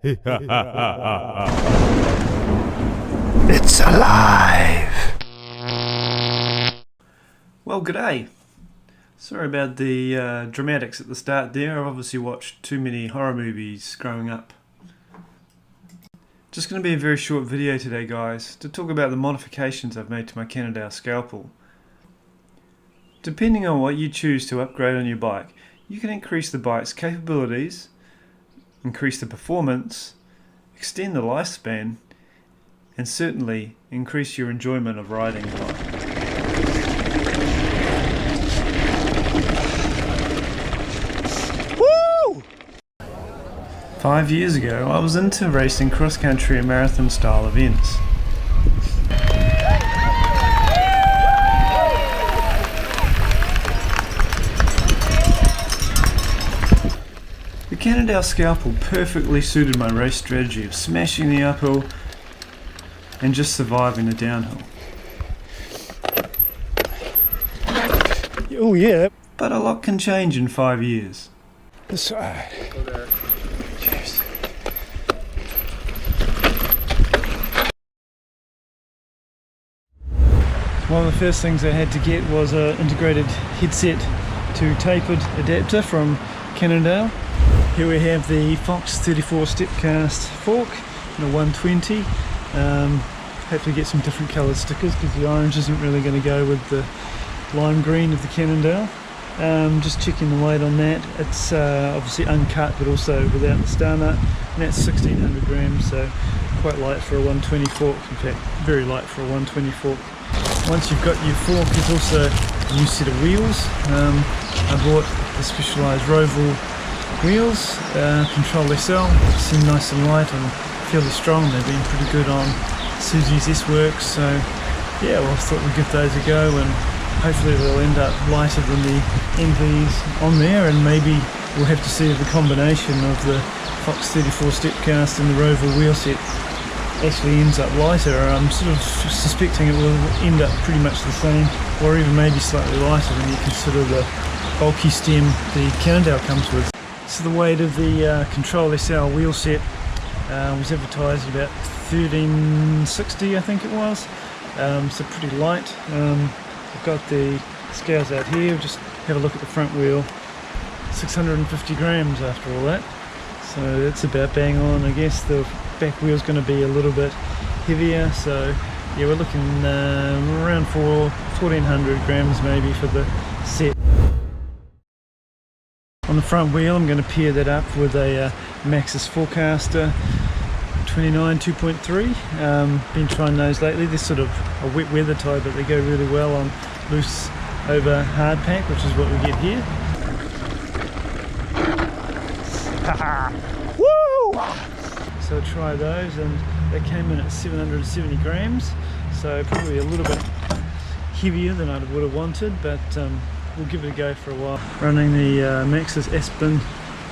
It's alive! Well, g'day. Sorry about the dramatics at the start there. I've obviously watched too many horror movies growing up. Just going to be a very short video today, guys, to talk about the modifications I've made to my Cannondale scalpel. Depending on what you choose to upgrade on your bike, you can increase the bike's capabilities, increase the performance, extend the lifespan, and certainly increase your enjoyment of riding the bike. Woo! 5 years ago, I was into racing cross-country and marathon style events. The Cannondale scalpel perfectly suited my race strategy of smashing the uphill and just surviving the downhill. Oh yeah. But a lot can change in 5 years. This side. Cheers. One of the first things I had to get was an integrated headset to tapered adapter from Cannondale. Here we have the Fox 34 Stepcast fork and a 120. Hopefully get some different coloured stickers because the orange isn't really going to go with the lime green of the Cannondale. Just checking the weight on that. It's obviously uncut but also without the star nut, and that's 1600 grams, so quite light for a 120 fork, in fact very light for a 120 fork. Once you've got your fork, there's also a new set of wheels. I bought the Specialized Roval wheels, Control SL. They seem nice and light and fairly strong. They've been pretty good on Suzuki's S-Works, so yeah, well, I thought we'd give those a go, and hopefully they'll end up lighter than the MVs on there, and maybe we'll have to see if the combination of the Fox 34 Stepcast and the Roval wheelset actually ends up lighter. I'm sort of suspecting it will end up pretty much the same, or even maybe slightly lighter when you consider the bulky stem the Cannondale comes with. So the weight of the Control SL wheelset was advertised at about 1360, I think it was, so pretty light. I've got the scales out here. Just have a look at the front wheel. 650 grams after all that, so that's about bang on. I guess the back wheel's going to be a little bit heavier, so yeah, we're looking around 1400 grams maybe for the set. On the front wheel, I'm going to pair that up with a Maxxis Forecaster 29 2.3. Been trying those lately. They're sort of a wet weather tie, but they go really well on loose over hard pack, which is what we get here. Woo! So try those, and they came in at 770 grams, so probably a little bit heavier than I would have wanted, but we'll give it a go for a while. Running the Maxxis Aspen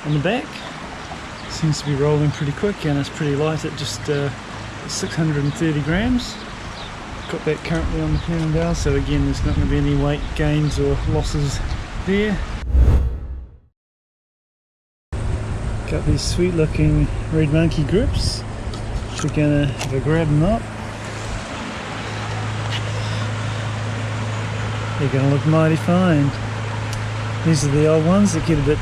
on the back. Seems to be rolling pretty quick, and it's pretty light at just 630 grams. Got that currently on the Cannondale, so again there's not going to be any weight gains or losses there. Got these sweet looking Red Monkey grips. We're going to have a grab them up. They're going to look mighty fine. These are the old ones that get a bit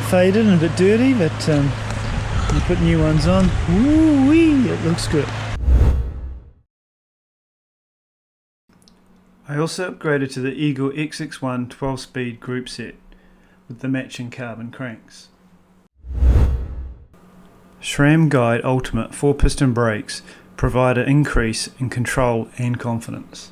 faded and a bit dirty, but you put new ones on, woo-wee, it looks good. I also upgraded to the Eagle XX1 12-speed group set with the matching carbon cranks. SRAM Guide Ultimate 4-piston brakes provide an increase in control and confidence.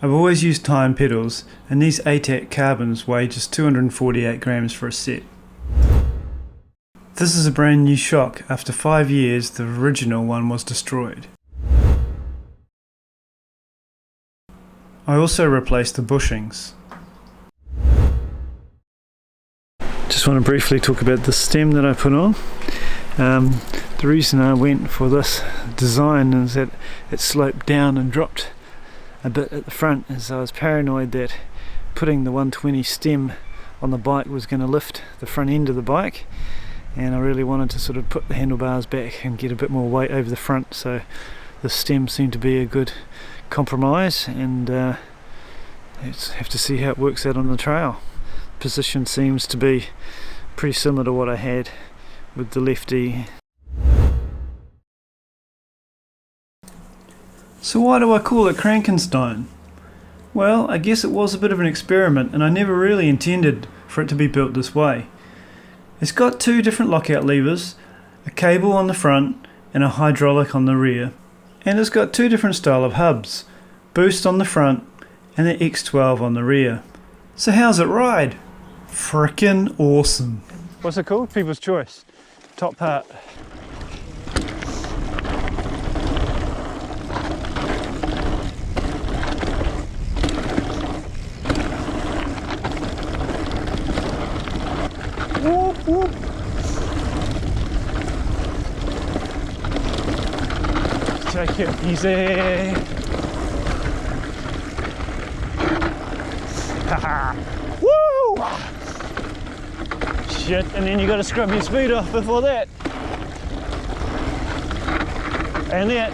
I've always used time pedals, and these ATAC carbons weigh just 248 grams for a set. This is a brand new shock. After 5 years, the original one was destroyed. I also replaced the bushings. Just want to briefly talk about the stem that I put on. The reason I went for this design is that it sloped down and dropped a bit at the front, as I was paranoid that putting the 120 stem on the bike was going to lift the front end of the bike, and I really wanted to sort of put the handlebars back and get a bit more weight over the front, so the stem seemed to be a good compromise, and let's have to see how it works out on the trail. Position seems to be pretty similar to what I had with the Lefty. So why do I call it Crankenstein? Well, I guess it was a bit of an experiment, and I never really intended for it to be built this way. It's got two different lockout levers, a cable on the front and a hydraulic on the rear, and it's got two different style of hubs, boost on the front and the X12 on the rear. So how's it ride? Frickin' awesome. What's it called? People's Choice. Top part. Whoop, whoop. Take it easy. Woo! Shit, and then you got to scrub your speed off before that. And that.